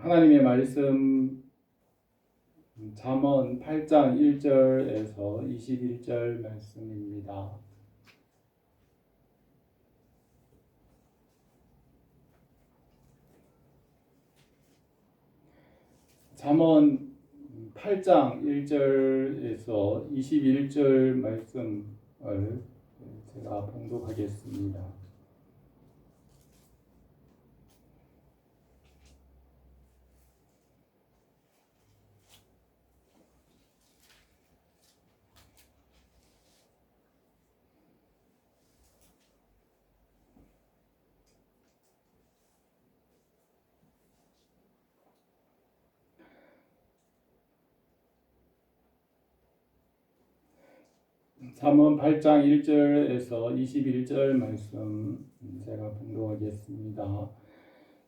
하나님의 말씀 잠언 8장 1절에서 21절 말씀입니다. 잠언 8장 1절에서 21절 말씀을 제가 봉독하겠습니다. 잠언 8장 1절에서 21절 말씀 제가 봉독하겠습니다.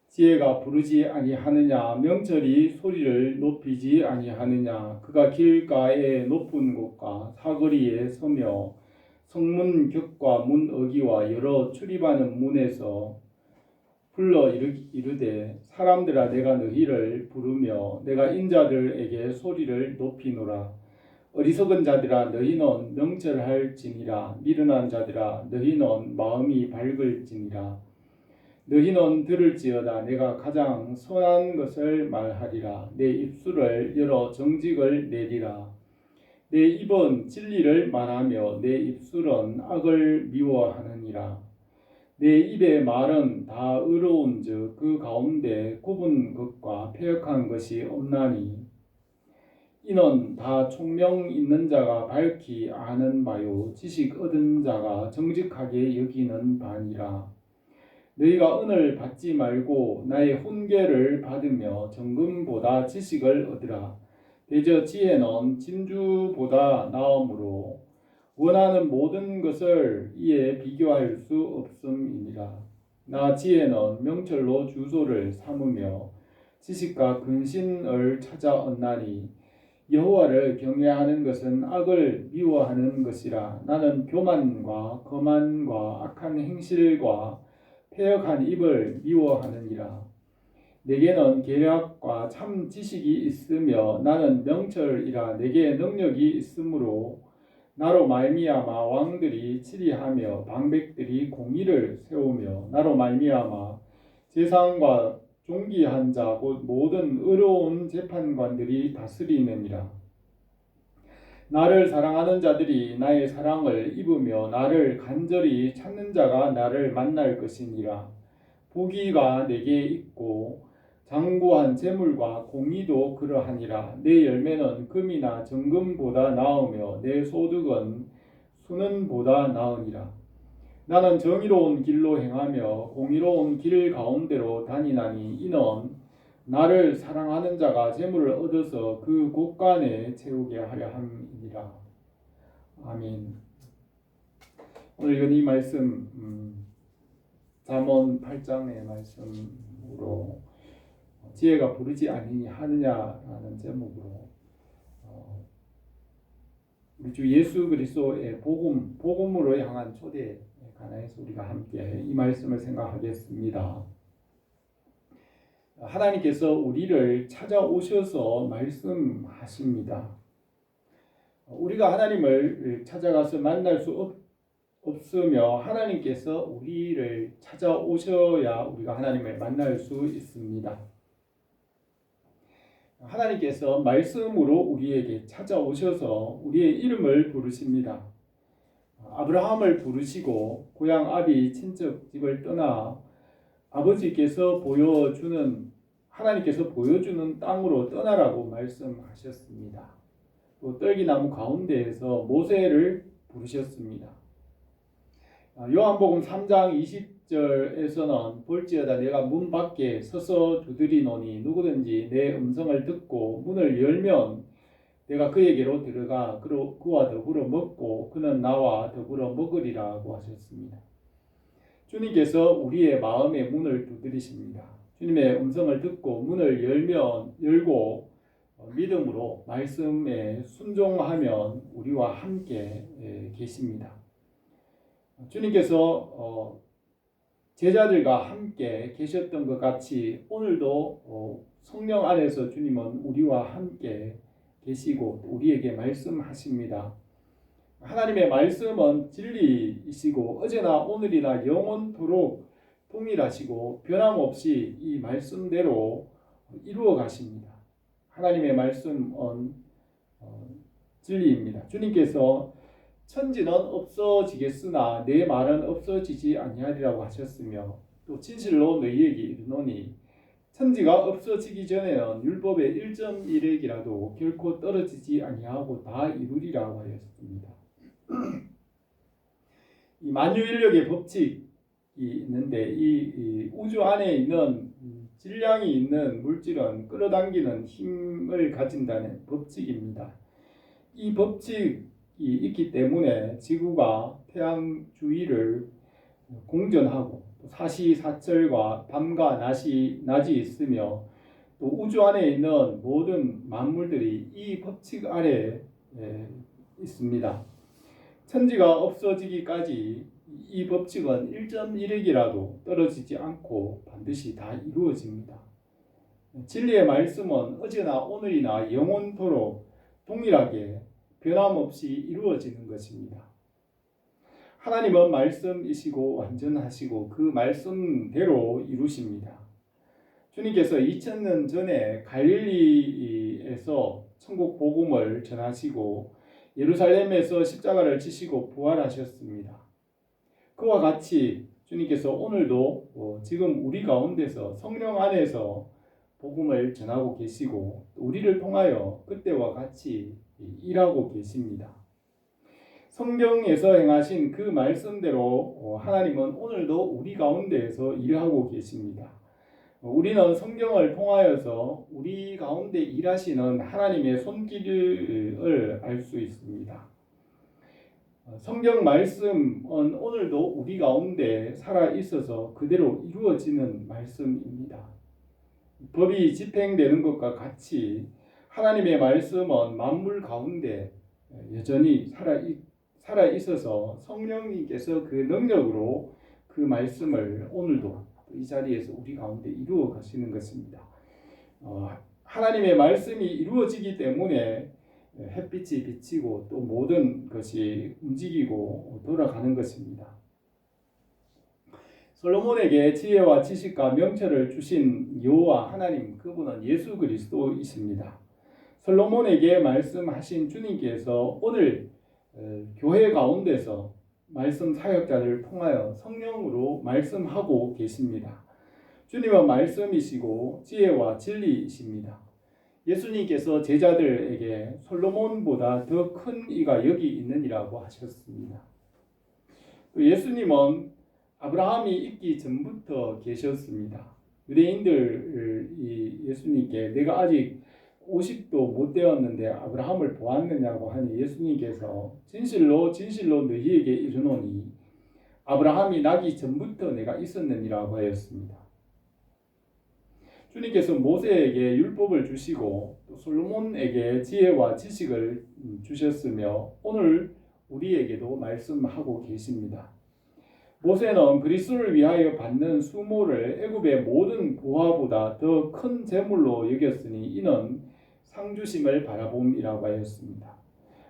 지혜가 부르지 아니하느냐, 명철이 소리를 높이지 아니하느냐. 그가 길가의 높은 곳과 사거리에 서며 성문 격과 문 어기와 여러 출입하는 문에서 불러 이르되, 사람들아 내가 너희를 부르며 내가 인자들에게 소리를 높이노라. 어리석은 자들아 너희는 명철할지니라. 미련한 자들아 너희는 마음이 밝을지니라. 너희는 들을지어다. 내가 가장 선한 것을 말하리라. 내 입술을 열어 정직을 내리라. 내 입은 진리를 말하며 내 입술은 악을 미워하느니라. 내 입의 말은 다 의로운즉 그 가운데 굽은 것과 패역한 것이 없나니, 이는 다 총명 있는 자가 밝히 아는 바요 지식 얻은 자가 정직하게 여기는 바니라. 너희가 은을 받지 말고 나의 훈계를 받으며 정금보다 지식을 얻으라. 대저 지혜는 진주보다 나음으로 원하는 모든 것을 이에 비교할 수 없음이니라. 나 지혜는 명철로 주소를 삼으며 지식과 근신을 찾아 얻나니, 여호와를 경외하는 것은 악을 미워하는 것이라. 나는 교만과 거만과 악한 행실과 패역한 입을 미워하느니라. 내게는 계략과 참 지식이 있으며 나는 명철이라. 내게 능력이 있으므로 나로 말미암아 왕들이 치리하며 방백들이 공의를 세우며 나로 말미암아 재상과 존귀한 자 곧 모든 의로운 재판관들이 다스리느니라. 나를 사랑하는 자들이 나의 사랑을 입으며 나를 간절히 찾는 자가 나를 만날 것이니라. 부귀가 내게 있고 장구한 재물과 공의도 그러하니라. 내 열매는 금이나 정금보다 나으며 내 소득은 수는보다 나으니라. 나는 정의로운 길로 행하며 공의로운 길 가운데로 다니나니, 이는 나를 사랑하는 자가 재물을 얻어서 그 곳간에 채우게 하려 함이니라. 아멘. 오늘 읽은 이 말씀 잠언 8장의 말씀으로 지혜가 부르지 아니하느냐라는 제목으로 우리 주 예수 그리스도의 복음으로 향한 초대 가나에서 우리가 함께 이 말씀을 생각하겠습니다. 하나님께서 우리를 찾아오셔서 말씀하십니다. 우리가 하나님을 찾아가서 만날 수 없으며 하나님께서 우리를 찾아오셔야 우리가 하나님을 만날 수 있습니다. 하나님께서 말씀으로 우리에게 찾아오셔서 우리의 이름을 부르십니다. 아브라함을 부르시고 고향 아비 친척집을 떠나 하나님께서 보여주는 땅으로 떠나라고 말씀하셨습니다. 또 떨기나무 가운데에서 모세를 부르셨습니다. 요한복음 3장 20절에서는 볼지어다 내가 문 밖에 서서 두드리노니 누구든지 내 음성을 듣고 문을 열면 내가 그에게로 들어가 그와 더불어 먹고 그는 나와 더불어 먹으리라고 하셨습니다. 주님께서 우리의 마음의 문을 두드리십니다. 주님의 음성을 듣고 문을 열고 믿음으로 말씀에 순종하면 우리와 함께 계십니다. 주님께서 제자들과 함께 계셨던 것 같이 오늘도 성령 안에서 주님은 우리와 함께 계시고 우리에게 말씀하십니다. 하나님의 말씀은 진리이시고 어제나 오늘이나 영원토록 동일하시고 변함없이 이 말씀대로 이루어 가십니다. 하나님의 말씀은 진리입니다. 주님께서 천지는 없어지겠으나 내 말은 없어지지 아니하리라고 하셨으며 또 진실로 너희에게 이르노니 천지가 없어지기 전에는 율법의 1.1핵이라도 결코 떨어지지 아니하고 다 이루리라고 하였습니다. 이 만유인력의 법칙이 있는데 이 우주 안에 있는 질량이 있는 물질은 끌어당기는 힘을 가진다는 법칙입니다. 이 법칙이 있기 때문에 지구가 태양 주위를 공전하고 사시사철과 밤과 낮이 있으며 또 우주 안에 있는 모든 만물들이 이 법칙 아래에 있습니다. 천지가 없어지기까지 이 법칙은 1.1핵이라도 떨어지지 않고 반드시 다 이루어집니다. 진리의 말씀은 어제나 오늘이나 영원토록 동일하게 변함없이 이루어지는 것입니다. 하나님은 말씀이시고 완전하시고 그 말씀대로 이루십니다. 주님께서 2000년 전에 갈릴리에서 천국 복음을 전하시고 예루살렘에서 십자가를 지시고 부활하셨습니다. 그와 같이 주님께서 오늘도 지금 우리 가운데서 성령 안에서 복음을 전하고 계시고 우리를 통하여 그때와 같이 일하고 계십니다. 성경에서 행하신 그 말씀대로 하나님은 오늘도 우리 가운데에서 일하고 계십니다. 우리는 성경을 통하여서 우리 가운데 일하시는 하나님의 손길을 알 수 있습니다. 성경 말씀은 오늘도 우리 가운데 살아 있어서 그대로 이루어지는 말씀입니다. 법이 집행되는 것과 같이 하나님의 말씀은 만물 가운데 여전히 살아 있어서 성령님께서 그 능력으로 그 말씀을 오늘도 이 자리에서 우리 가운데 이루어 가시는 것입니다. 하나님의 말씀이 이루어지기 때문에 햇빛이 비치고 또 모든 것이 움직이고 돌아가는 것입니다. 솔로몬에게 지혜와 지식과 명철을 주신 여호와 하나님, 그분은 예수 그리스도이십니다. 솔로몬에게 말씀하신 주님께서 오늘 교회 가운데서 말씀 사역자를 통하여 성령으로 말씀하고 계십니다. 주님은 말씀이시고 지혜와 진리이십니다. 예수님께서 제자들에게 솔로몬보다 더 큰 이가 여기 있느니라고 하셨습니다. 또 예수님은 아브라함이 있기 전부터 계셨습니다. 유대인들이 예수님께 내가 아직 50도 못 되었는데 아브라함을 보았느냐고 하니 예수님께서 진실로 너희에게 이르노니 아브라함이 나기 전부터 내가 있었느니라고 하였습니다. 주님께서 모세에게 율법을 주시고 또 솔로몬에게 지혜와 지식을 주셨으며 오늘 우리에게도 말씀하고 계십니다. 모세는 그리스도를 위하여 받는 수모를 애굽의 모든 부하보다 더 큰 재물로 여겼으니 이는 상주심을 바라봄이라고 하였습니다.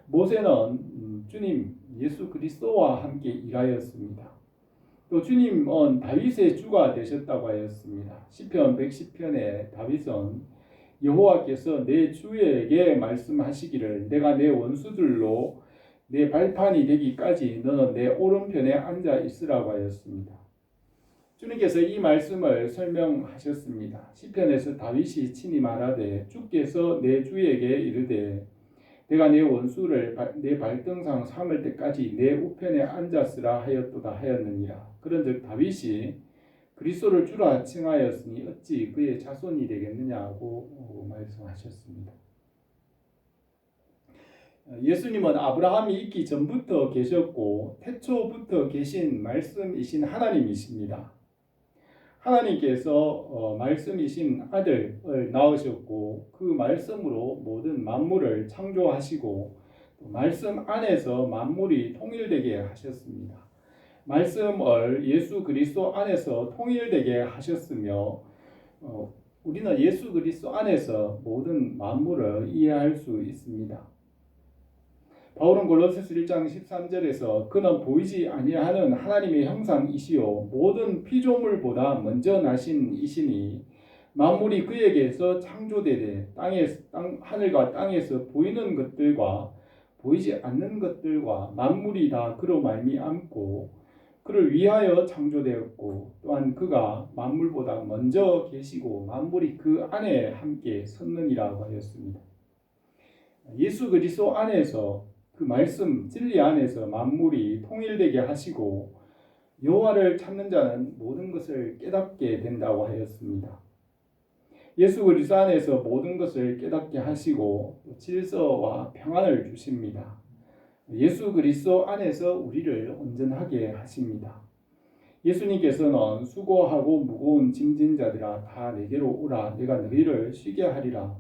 모세는 주님 예수 그리스도와 함께 일하였습니다. 또 주님은 다윗의 주가 되셨다고 하였습니다. 시편 110편에 다윗은 여호와께서 내 주에게 말씀하시기를 내가 내 원수들로 내 발판이 되기까지 너는 내 오른편에 앉아 있으라고 하였습니다. 주님께서 이 말씀을 설명하셨습니다. 시편에서 다윗이 친히 말하되 주께서 내 주에게 이르되 내가 내 원수를 내 발등상 삼을 때까지 내 우편에 앉았으라 하였도다 하였느니라. 그런즉 다윗이 그리스도를 주라 칭하였으니 어찌 그의 자손이 되겠느냐고 말씀하셨습니다. 예수님은 아브라함이 있기 전부터 계셨고 태초부터 계신 말씀이신 하나님이십니다. 하나님께서 말씀이신 아들을 낳으셨고 그 말씀으로 모든 만물을 창조하시고 말씀 안에서 만물이 통일되게 하셨습니다. 말씀을 예수 그리스도 안에서 통일되게 하셨으며 우리는 예수 그리스도 안에서 모든 만물을 이해할 수 있습니다. 바울은 골로새서 1장 13절에서 그는 보이지 아니하는 하나님의 형상이시요 모든 피조물보다 먼저 나신 이시니 만물이 그에게서 창조되되 하늘과 땅에서 보이는 것들과 보이지 않는 것들과 만물이 다 그로 말미암고 그를 위하여 창조되었고 또한 그가 만물보다 먼저 계시고 만물이 그 안에 함께 섰느니라고 하였습니다. 예수 그리스도 안에서 그 말씀 진리 안에서 만물이 통일되게 하시고 여호와를 찾는 자는 모든 것을 깨닫게 된다고 하였습니다. 예수 그리스도 안에서 모든 것을 깨닫게 하시고 질서와 평안을 주십니다. 예수 그리스도 안에서 우리를 온전하게 하십니다. 예수님께서는 수고하고 무거운 짐진 자들아 다 내게로 오라 내가 너희를 쉬게 하리라.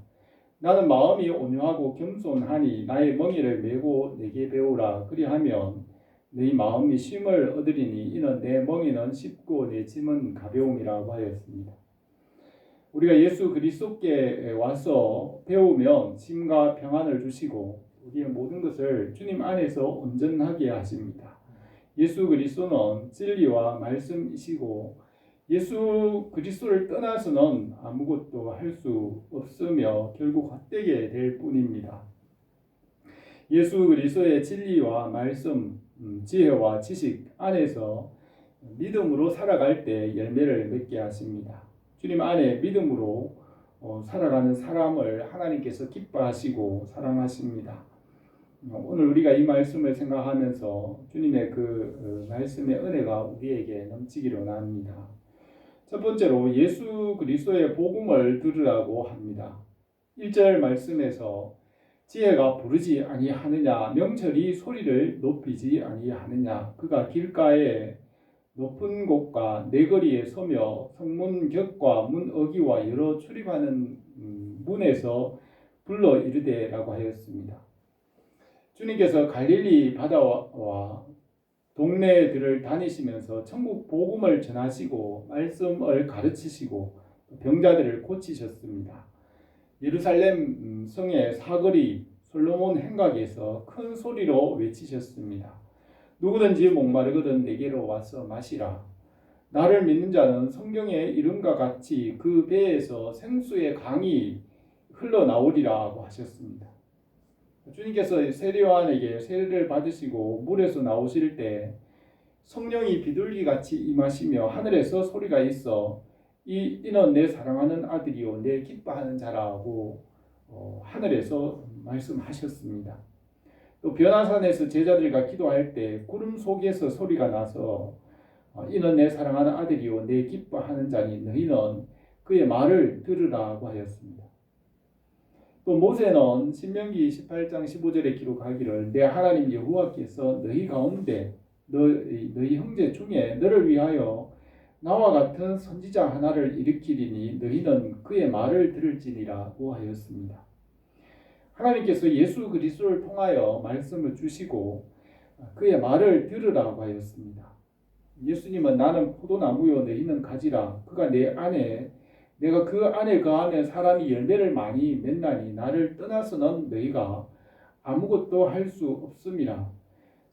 나는 마음이 온유하고 겸손하니 나의 멍에를 메고 내게 배우라. 그리하면 너희 마음이 쉼을 얻으리니 이는 내 멍에는 쉽고 내 짐은 가벼움이라고 하였습니다. 우리가 예수 그리스도께 와서 배우면 힘과 평안을 주시고 우리의 모든 것을 주님 안에서 온전하게 하십니다. 예수 그리스도는 진리와 말씀이시고 예수 그리스도를 떠나서는 아무것도 할 수 없으며 결국 헛되게 될 뿐입니다. 예수 그리스도의 진리와 말씀, 지혜와 지식 안에서 믿음으로 살아갈 때 열매를 맺게 하십니다. 주님 안에 믿음으로 살아가는 사람을 하나님께서 기뻐하시고 사랑하십니다. 오늘 우리가 이 말씀을 생각하면서 주님의 그 말씀의 은혜가 우리에게 넘치기를 원합니다. 첫 번째로 예수 그리스도의 복음을 들으라고 합니다. 1절 말씀에서 지혜가 부르지 아니하느냐 명철이 소리를 높이지 아니하느냐 그가 길가에 높은 곳과 내거리에 서며 성문 곁과 문 어기와 여러 출입하는 문에서 불러 이르되라고 하였습니다. 주님께서 갈릴리 바다와 동네들을 다니시면서 천국 복음을 전하시고 말씀을 가르치시고 병자들을 고치셨습니다. 예루살렘 성의 사거리 솔로몬 행각에서 큰 소리로 외치셨습니다. 누구든지 목마르거든 내게로 와서 마시라. 나를 믿는 자는 성경의 이름과 같이 그 배에서 생수의 강이 흘러나오리라고 하셨습니다. 주님께서 세례요한에게 세례를 받으시고 물에서 나오실 때 성령이 비둘기같이 임하시며 하늘에서 소리가 있어 이는 내 사랑하는 아들이요 내 기뻐하는 자라고 하늘에서 말씀하셨습니다. 또 변화산에서 제자들과 기도할 때 구름 속에서 소리가 나서 이는 내 사랑하는 아들이요 내 기뻐하는 자니 너희는 그의 말을 들으라고 하였습니다. 또 모세는 신명기 18장 15절에 기록하기를 내 하나님 여호와께서 너희 가운데 너희 형제 중에 너를 위하여 나와 같은 선지자 하나를 일으키리니 너희는 그의 말을 들을지니라고 하였습니다. 하나님께서 예수 그리스도를 통하여 말씀을 주시고 그의 말을 들으라고 하였습니다. 예수님은 나는 포도나무요 너희는 가지라. 그가 내 안에 내가 그 안에 거하면 사람이 열매를 많이 맺나니 나를 떠나서는 너희가 아무것도 할 수 없음이라.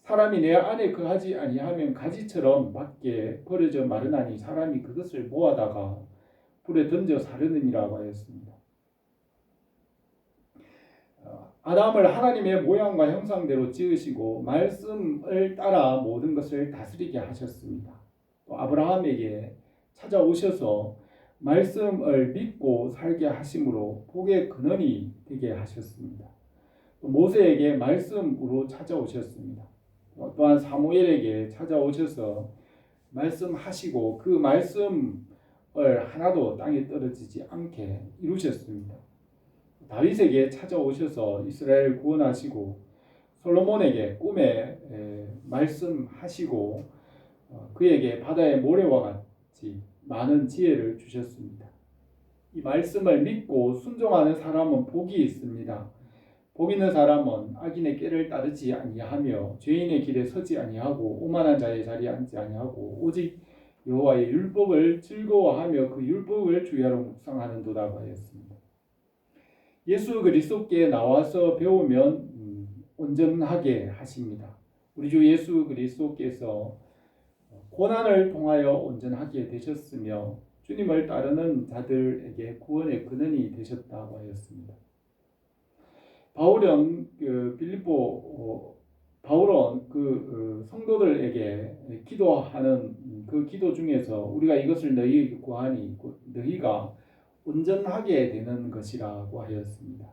사람이 내 안에 거하지 아니하면 가지처럼 밖에 버려져 마르나니 사람이 그것을 모아다가 불에 던져 사르느니라고 하였습니다. 아담을 하나님의 모양과 형상대로 지으시고 말씀을 따라 모든 것을 다스리게 하셨습니다. 또 아브라함에게 찾아오셔서 말씀을 믿고 살게 하심으로 복의 근원이 되게 하셨습니다. 또 모세에게 말씀으로 찾아오셨습니다. 또한 사무엘에게 찾아오셔서 말씀하시고 그 말씀을 하나도 땅에 떨어지지 않게 이루셨습니다. 다윗에게 찾아오셔서 이스라엘을 구원하시고 솔로몬에게 꿈에 말씀하시고 그에게 바다의 모래와 같이 많은 지혜를 주셨습니다. 이 말씀을 믿고 순종하는 사람은 복이 있습니다. 복 있는 사람은 악인의 꾀를 따르지 아니하며 죄인의 길에 서지 아니하고 오만한 자의 자리에 앉지 아니하고 오직 여호와의 율법을 즐거워하며 그 율법을 주야로 묵상하는도다 하였습니다. 예수 그리스도께 나와서 배우면 온전하게 하십니다. 우리 주 예수 그리스도께서 고난을 통하여 온전하게 되셨으며 주님을 따르는 자들에게 구원의 근원이 되셨다고 하였습니다. 바울은 성도들에게 기도하는 그 기도 중에서 우리가 이것을 너희에게 구하니 너희가 온전하게 되는 것이라고 하였습니다.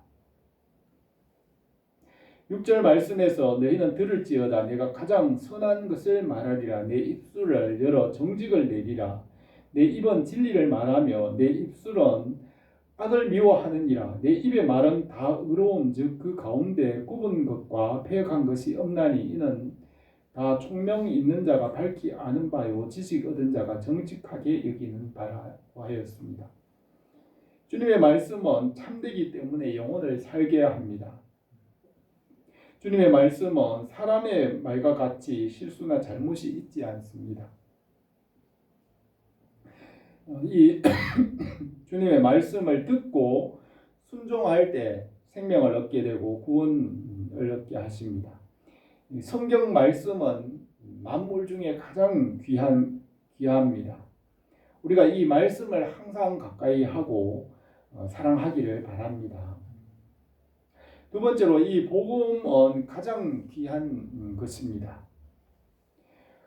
6절 말씀에서 너희는 들을지어다 내가 가장 선한 것을 말하리라 내 입술을 열어 정직을 내리라 내 입은 진리를 말하며 내 입술은 악을 미워하느니라 내 입의 말은 다 의로운즉 그 가운데 굽은 것과 패역한 것이 없나니 이는 다 총명 있는 자가 밝히 아는 바요 지식 얻은 자가 정직하게 여기는 바라고 하였습니다. 주님의 말씀은 참되기 때문에 영혼을 살게 합니다. 주님의 말씀은 사람의 말과 같이 실수나 잘못이 있지 않습니다. 이 주님의 말씀을 듣고 순종할 때 생명을 얻게 되고 구원을 얻게 하십니다. 성경 말씀은 만물 중에 가장 귀합니다. 우리가 이 말씀을 항상 가까이 하고 사랑하기를 바랍니다. 두 번째로 이 복음은 가장 귀한 것입니다.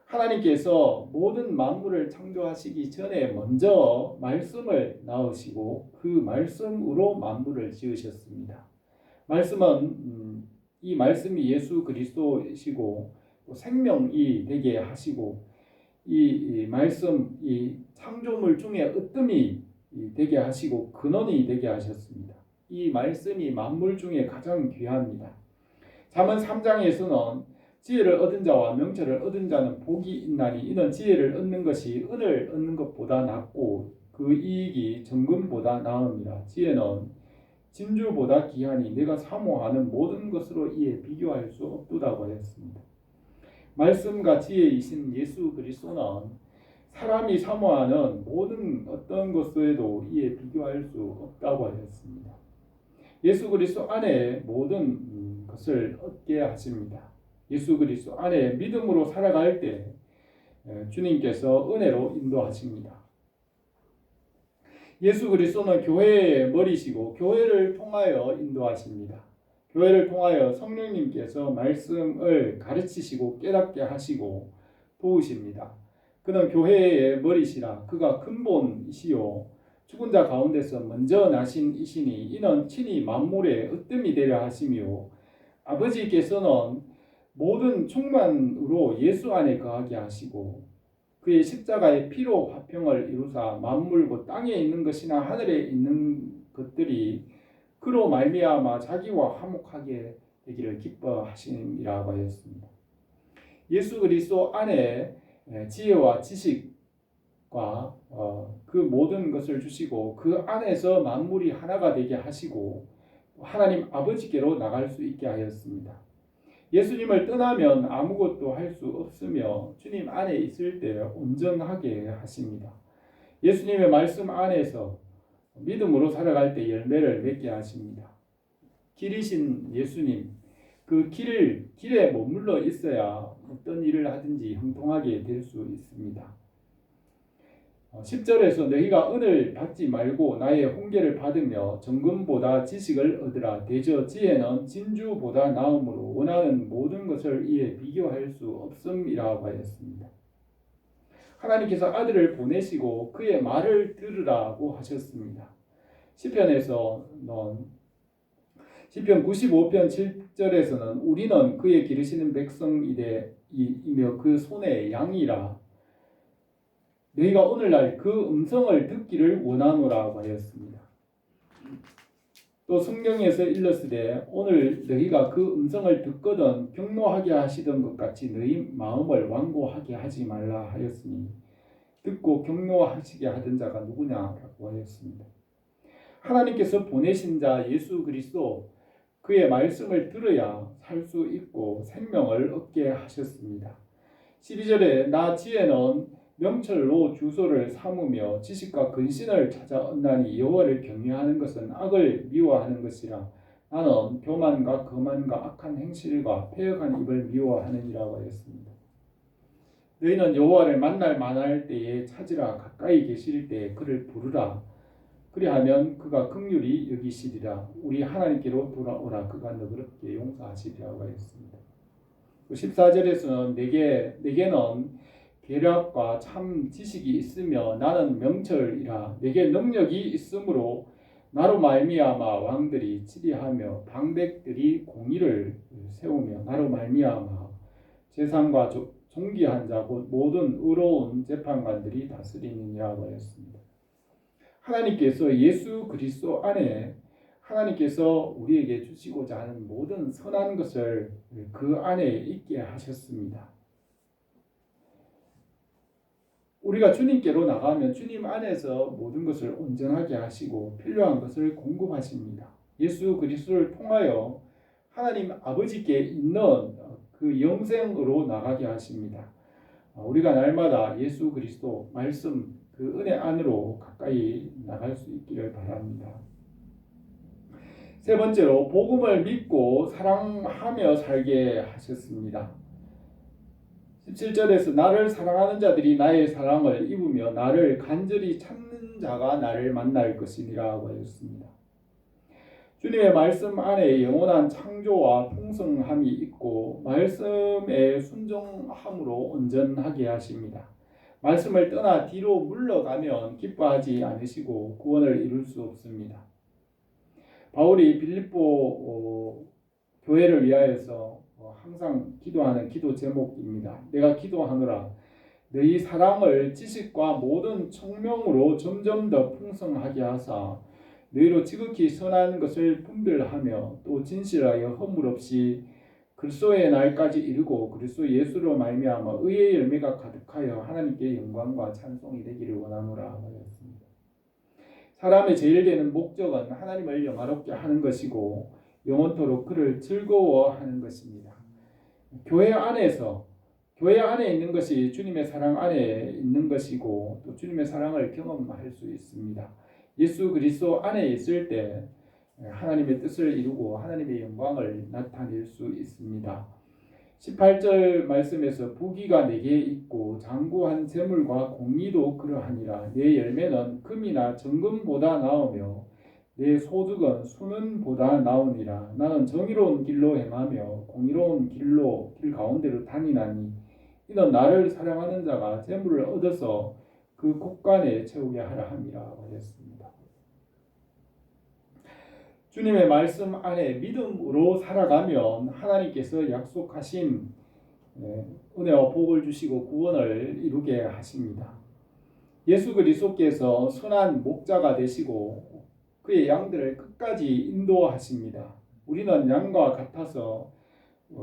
하나님께서 모든 만물을 창조하시기 전에 먼저 말씀을 낳으시고 그 말씀으로 만물을 지으셨습니다. 말씀은 이 말씀이 예수 그리스도이시고 생명이 되게 하시고 이 말씀 이 창조물 중에 으뜸이 되게 하시고 근원이 되게 하셨습니다. 이 말씀이 만물 중에 가장 귀합니다. 잠언 3장에서는 지혜를 얻은 자와 명철을 얻은 자는 복이 있나니 이는 지혜를 얻는 것이 은을 얻는 것보다 낫고 그 이익이 정금보다 나음이라. 지혜는 진주보다 귀하니 내가 사모하는 모든 것으로 이에 비교할 수 없도다고 하였습니다. 말씀과 지혜이신 예수 그리스도는 사람이 사모하는 모든 어떤 것에도 이에 비교할 수 없다고 하였습니다. 예수 그리스도 안에 모든 것을 얻게 하십니다. 예수 그리스도 안에 믿음으로 살아갈 때 주님께서 은혜로 인도하십니다. 예수 그리스도는 교회의 머리시고 교회를 통하여 인도하십니다. 교회를 통하여 성령님께서 말씀을 가르치시고 깨닫게 하시고 도우십니다. 그는 교회의 머리시라 그가 근본이시요 죽은 자 가운데서 먼저 나신 이시니 이는 친히 만물의 으뜸이 되려 하시며 아버지께서는 모든 충만으로 예수 안에 거하게 하시고 그의 십자가의 피로 화평을 이루사 만물 땅에 있는 것이나 하늘에 있는 것들이 그로 말미암아 자기와 화목하게 되기를 기뻐하심이라고 하였습니다. 예수 그리스도 안에 지혜와 지식과 그 모든 것을 주시고 그 안에서 만물이 하나가 되게 하시고 하나님 아버지께로 나갈 수 있게 하였습니다. 예수님을 떠나면 아무것도 할 수 없으며 주님 안에 있을 때 온전하게 하십니다. 예수님의 말씀 안에서 믿음으로 살아갈 때 열매를 맺게 하십니다. 길이신 예수님, 그 길에 머물러 있어야 어떤 일을 하든지 형통하게 될 수 있습니다. 10절에서 너희가 은을 받지 말고 나의 훈계를 받으며 정금보다 지식을 얻으라. 대저 지혜는 진주보다 나음으로 원하는 모든 것을 이에 비교할 수 없음이라고 하였습니다. 하나님께서 아들을 보내시고 그의 말을 들으라고 하셨습니다. 시편 95편 7절에서는 우리는 그의 기르시는 백성이며 그 손의 양이라. 너희가 오늘날 그 음성을 듣기를 원하노라고 하였습니다. 또 성경에서 일렀으되 오늘 너희가 그 음성을 듣거든 경노하게 하시던 것 같이 너희 마음을 완고하게 하지 말라 하였으니 듣고 경노하시게 하던 자가 누구냐라고 하였습니다. 하나님께서 보내신 자 예수 그리스도 그의 말씀을 들어야 살 수 있고 생명을 얻게 하셨습니다. 12절에 나 지혜는 명철로 주소를 삼으며 지식과 근신을 찾아 얻나니 여호와를 경외하는 것은 악을 미워하는 것이라. 나는 교만과 거만과 악한 행실과 패역한 입을 미워하느니라고 하였습니다. 너희는 여호와를 만날 때에 찾으라. 가까이 계실 때에 그를 부르라. 그리하면 그가 긍휼히 여기시리라. 우리 하나님께로 돌아오라. 그가 너그럽게 용서하시리라고 하였습니다. 14절에서는 내게는 계략과 참 지식이 있으며 나는 명철이라. 내게 능력이 있으므로 나로 말미암아 왕들이 치리하며 방백들이 공의를 세우며 나로 말미암아 재상과 존귀한 자 곧 모든 의로운 재판관들이 다스리느니라고 하였습니다. 하나님께서 예수 그리스도 안에 하나님께서 우리에게 주시고자 하는 모든 선한 것을 그 안에 있게 하셨습니다. 우리가 주님께로 나가면 주님 안에서 모든 것을 온전하게 하시고 필요한 것을 공급하십니다. 예수 그리스도를 통하여 하나님 아버지께 있는 그 영생으로 나가게 하십니다. 우리가 날마다 예수 그리스도 말씀 그 은혜 안으로 가까이 나갈 수 있기를 바랍니다. 세 번째로 복음을 믿고 사랑하며 살게 하셨습니다. 17절에서 나를 사랑하는 자들이 나의 사랑을 입으며 나를 간절히 찾는 자가 나를 만날 것이니라고 하였습니다. 주님의 말씀 안에 영원한 창조와 풍성함이 있고 말씀에 순종함으로 온전하게 하십니다. 말씀을 떠나 뒤로 물러가면 기뻐하지 않으시고 구원을 이룰 수 없습니다. 바울이 빌립보 교회를 위하여서 항상 기도하는 기도 제목입니다. 내가 기도하노라 너희 사랑을 지식과 모든 청명으로 점점 더 풍성하게 하사 너희로 지극히 선한 것을 분별하며 또 진실하여 허물 없이 그리스도의 날까지 이르고 그리스도 예수로 말미암아 의의 열매가 가득하여 하나님께 영광과 찬송이 되기를 원하노라 하였습니다. 사람의 제일 되는 목적은 하나님을 영화롭게 하는 것이고 영원토록 그를 즐거워하는 것입니다. 교회 안에 있는 것이 주님의 사랑 안에 있는 것이고 또 주님의 사랑을 경험할 수 있습니다. 예수 그리스도 안에 있을 때 하나님의 뜻을 이루고 하나님의 영광을 나타낼 수 있습니다. 18절 말씀에서 부귀가 내게 있고 장구한 재물과 공의도 그러하니라. 내 열매는 금이나 정금보다 나으며 내 소득은 수는보다 나으니라. 나는 정의로운 길로 행하며 공의로운 길 가운데로 다니나니 이는 나를 사랑하는 자가 재물을 얻어서 그 곳간에 채우게 하라 함이라 하였습니다. 주님의 말씀 안에 믿음으로 살아가면 하나님께서 약속하신 은혜와 복을 주시고 구원을 이루게 하십니다. 예수 그리스도께서 선한 목자가 되시고 그의 양들을 끝까지 인도하십니다. 우리는 양과 같아서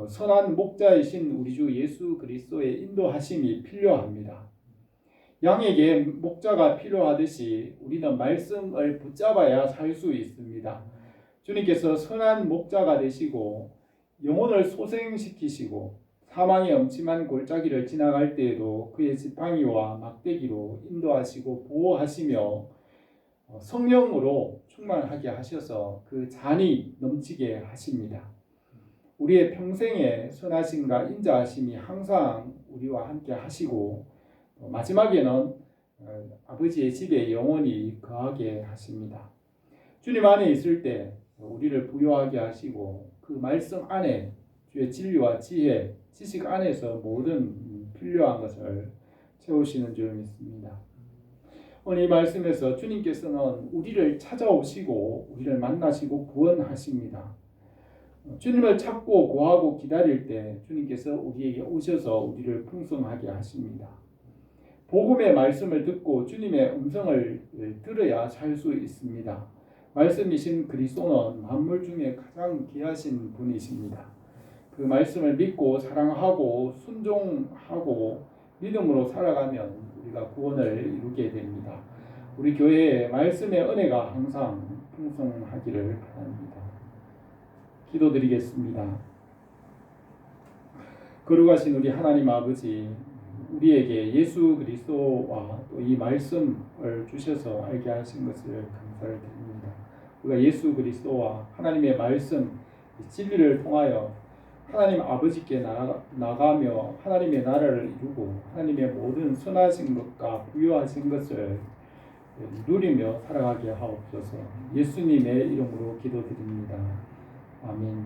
선한 목자이신 우리 주 예수 그리스도의 인도하심이 필요합니다. 양에게 목자가 필요하듯이 우리는 말씀을 붙잡아야 살 수 있습니다. 주님께서 선한 목자가 되시고 영혼을 소생시키시고 사망의 엄침한 골짜기를 지나갈 때에도 그의 지팡이와 막대기로 인도하시고 보호하시며 성령으로 충만하게 하셔서 그 잔이 넘치게 하십니다. 우리의 평생의 선하심과 인자하심이 항상 우리와 함께 하시고 마지막에는 아버지의 집에 영원히 거하게 하십니다. 주님 안에 있을 때 우리를 부유하게 하시고 그 말씀 안에 주의 진리와 지혜, 지식 안에서 모든 필요한 것을 채우시는 줄 믿습니다. 오늘 이 말씀에서 주님께서는 우리를 찾아오시고 우리를 만나시고 구원하십니다. 주님을 찾고 구하고 기다릴 때 주님께서 우리에게 오셔서 우리를 풍성하게 하십니다. 복음의 말씀을 듣고 주님의 음성을 들어야 살 수 있습니다. 말씀이신 그리스도는 만물 중에 가장 귀하신 분이십니다. 그 말씀을 믿고 사랑하고 순종하고 믿음으로 살아가면 우리가 구원을 이루게 됩니다. 우리 교회에 말씀의 은혜가 항상 풍성하기를 바랍니다. 기도드리겠습니다. 거룩하신 우리 하나님 아버지, 우리에게 예수 그리스도와 또 이 말씀을 주셔서 알게 하신 것을 감사를 드립니다. 우리가 예수 그리스도와 하나님의 말씀, 진리를 통하여 하나님 아버지께 나가며 하나님의 나라를 이루고 하나님의 모든 선하신 것과 부유하신 것을 누리며 살아가게 하옵소서. 예수님의 이름으로 기도드립니다. 아멘.